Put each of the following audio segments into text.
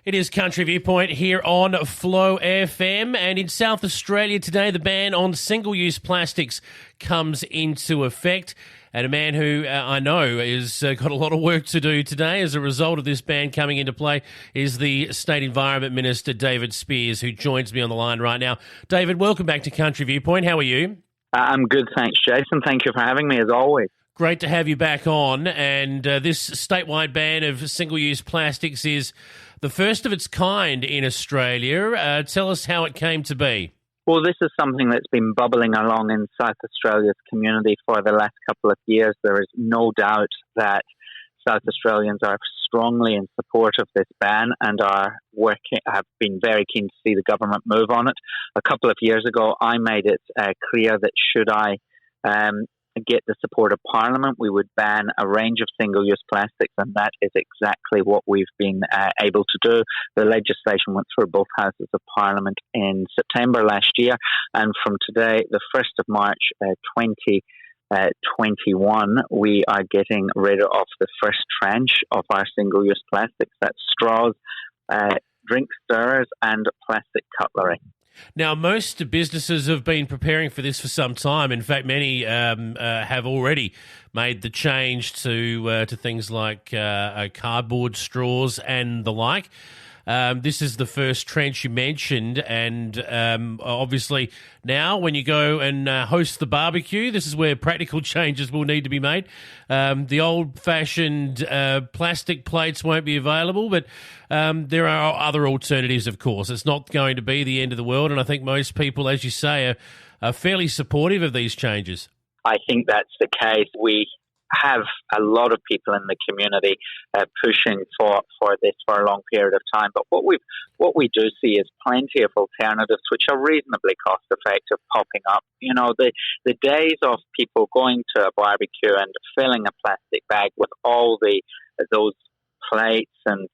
It is Country Viewpoint here on Flow FM, and in South Australia today the ban on single-use plastics comes into effect, and a man who I know has got a lot of work to do today as a result of this ban coming into play is the State Environment Minister David Speirs, who joins me on the line right now. David, welcome back to Country Viewpoint. How are you? I'm good, thanks, Jason. Thank you for having me, as always. Great to have you back on, and this statewide ban of single-use plastics is the first of its kind in Australia. Tell us how it came to be. Well, this is something that's been bubbling along in South Australia's community for the last couple of years. There is no doubt that South Australians are strongly in support of this ban and have been very keen to see the government move on it. A couple of years ago, I made it clear that should I get the support of Parliament, we would ban a range of single-use plastics, and that is exactly what we've been able to do. The legislation went through both houses of Parliament in September last year, and from today, the 1st of March 2021, we are getting rid of the first tranche of our single-use plastics. That's straws, drink stirrers, and plastic cutlery. Now, most businesses have been preparing for this for some time. In fact, many have already made the change to things like cardboard straws and the like. This is the first trench you mentioned, and obviously now when you go and host the barbecue, this is where practical changes will need to be made. The old-fashioned plastic plates won't be available, but there are other alternatives, of course. It's not going to be the end of the world, and I think most people, as you say, are fairly supportive of these changes. I think that's the case. We have a lot of people in the community pushing for this for a long period of time. But what we do see is plenty of alternatives which are reasonably cost effective popping up. You know, the days of people going to a barbecue and filling a plastic bag with all those plates and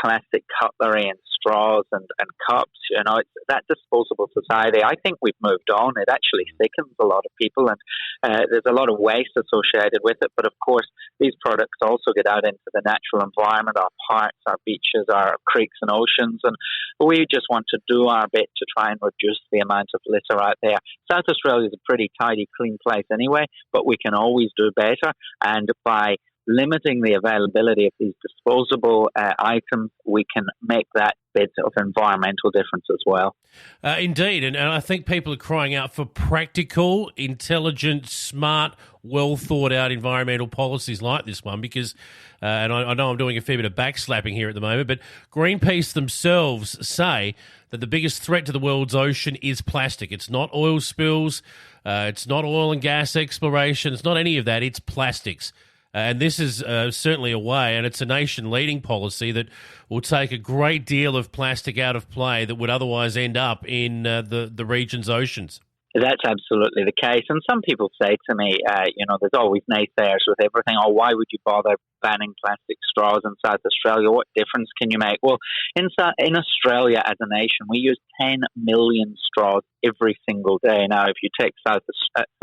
plastic cutlery and straws and cups, you know, it's that disposable society. I think we've moved on. It actually sickens a lot of people, and there's a lot of waste associated with it. But of course, these products also get out into the natural environment, our parks, our beaches, our creeks and oceans, and we just want to do our bit to try and reduce the amount of litter out there. South Australia is a pretty tidy, clean place anyway, but we can always do better, and by limiting the availability of these disposable items, we can make that bit of environmental difference as well. Indeed, and I think people are crying out for practical, intelligent, smart, well-thought-out environmental policies like this one because, and I know I'm doing a fair bit of backslapping here at the moment, but Greenpeace themselves say that the biggest threat to the world's ocean is plastic. It's not oil spills, it's not oil and gas exploration, it's not any of that, it's plastics. And this is certainly a way, and it's a nation-leading policy that will take a great deal of plastic out of play that would otherwise end up in the region's oceans. That's absolutely the case. And some people say to me, there's always naysayers with everything. Oh, why would you bother banning plastic straws in South Australia? What difference can you make? Well, in Australia as a nation, we use 10 million straws every single day. Now, if you take South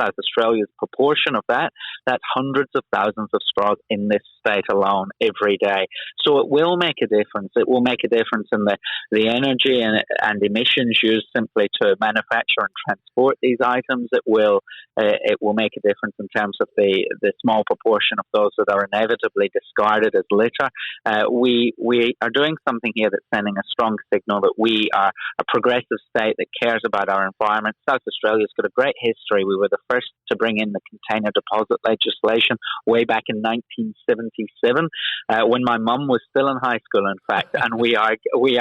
Australia's proportion of that, that's hundreds of thousands of straws in this state alone every day. So it will make a difference. It will make a difference in the energy and emissions used simply to manufacture and transport these items. It will make a difference in terms of the small proportion of those that are inevitably discarded as litter. We are doing something here that's sending a strong signal that we are a progressive state that cares about our environment. South Australia's got a great history. We were the first to bring in the container deposit legislation way back in 1977, when my mum was still in high school, in fact. And we are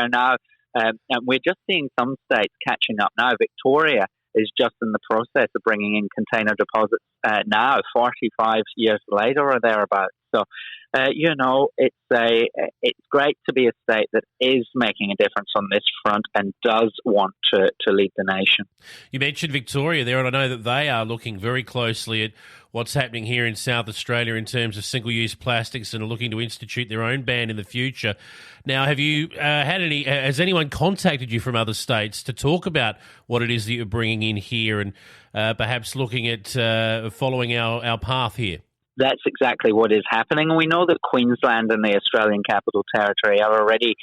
now, and we're just seeing some states catching up now. Victoria is just in the process of bringing in container deposits now, 45 years later or thereabouts. So, it's great to be a state that is making a difference on this front and does want to lead the nation. You mentioned Victoria there, and I know that they are looking very closely at what's happening here in South Australia in terms of single-use plastics and are looking to institute their own ban in the future. Now, have you has anyone contacted you from other states to talk about what it is that you're bringing in here and perhaps looking at following our path here? That's exactly what is happening. And we know that Queensland and the Australian Capital Territory are already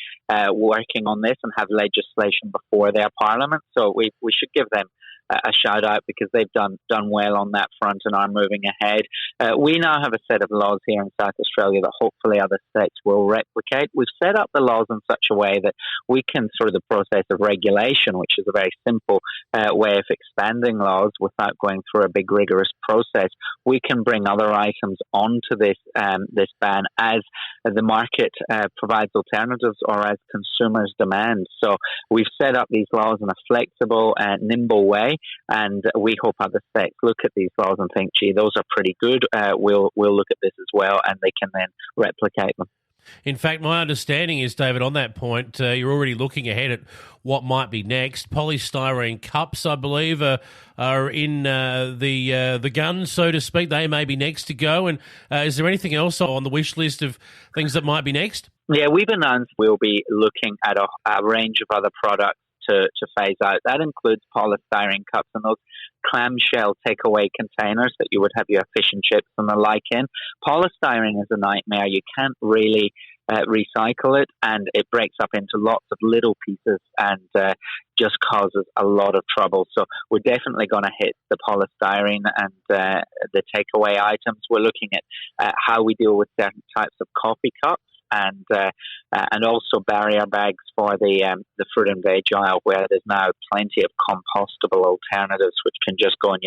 working on this and have legislation before their parliament. So we should give them a shout out because they've done well on that front and are moving ahead. We now have a set of laws here in South Australia that hopefully other states will replicate. We've set up the laws in such a way that we can, through the process of regulation, which is a very simple way of expanding laws without going through a big rigorous process, we can bring other items onto this ban as the market provides alternatives or as consumers demand. So we've set up these laws in a flexible and nimble way. And we hope other states look at these laws and think, gee, those are pretty good. We'll look at this as well, and they can then replicate them. In fact, my understanding is, David, on that point, you're already looking ahead at what might be next. Polystyrene cups, I believe, are in the gun, so to speak. They may be next to go. And is there anything else on the wish list of things that might be next? Yeah, we've announced we'll be looking at a range of other products to phase out. That includes polystyrene cups and those clamshell takeaway containers that you would have your fish and chips and the like in. Polystyrene is a nightmare. You can't really recycle it, and it breaks up into lots of little pieces and just causes a lot of trouble. So we're definitely going to hit the polystyrene and the takeaway items. We're looking at how we deal with certain types of coffee cups, and also barrier bags for the fruit and veg aisle, where there's now plenty of compostable alternatives which can just go in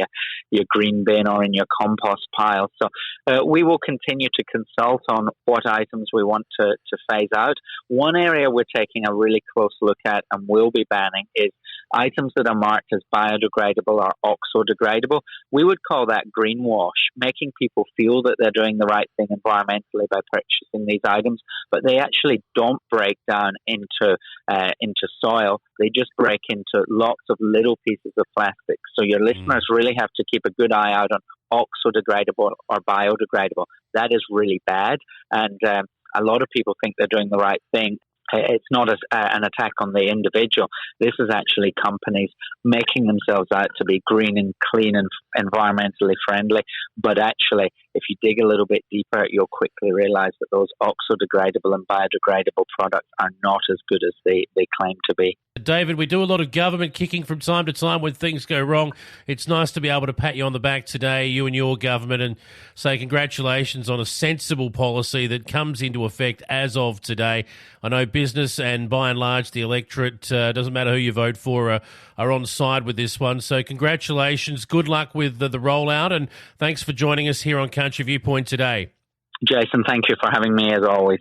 your green bin or in your compost pile. So we will continue to consult on what items we want to phase out. One area we're taking a really close look at and will be banning is items that are marked as biodegradable or oxo-degradable. We would call that greenwash, making people feel that they're doing the right thing environmentally by purchasing these items, but they actually don't break down into soil. They just break into lots of little pieces of plastic. So your listeners really have to keep a good eye out on oxo-degradable or biodegradable. That is really bad, and a lot of people think they're doing the right thing. It's not an attack on the individual. This is actually companies making themselves out to be green and clean and environmentally friendly. But actually, if you dig a little bit deeper, you'll quickly realize that those oxo-degradable and biodegradable products are not as good as they claim to be. David, we do a lot of government kicking from time to time when things go wrong. It's nice to be able to pat you on the back today, you and your government, and say congratulations on a sensible policy that comes into effect as of today. I know business and by and large the electorate, doesn't matter who you vote for, are on side with this one. So congratulations, good luck with the rollout, and thanks for joining us here on Country Viewpoint today. Jason, thank you for having me as always.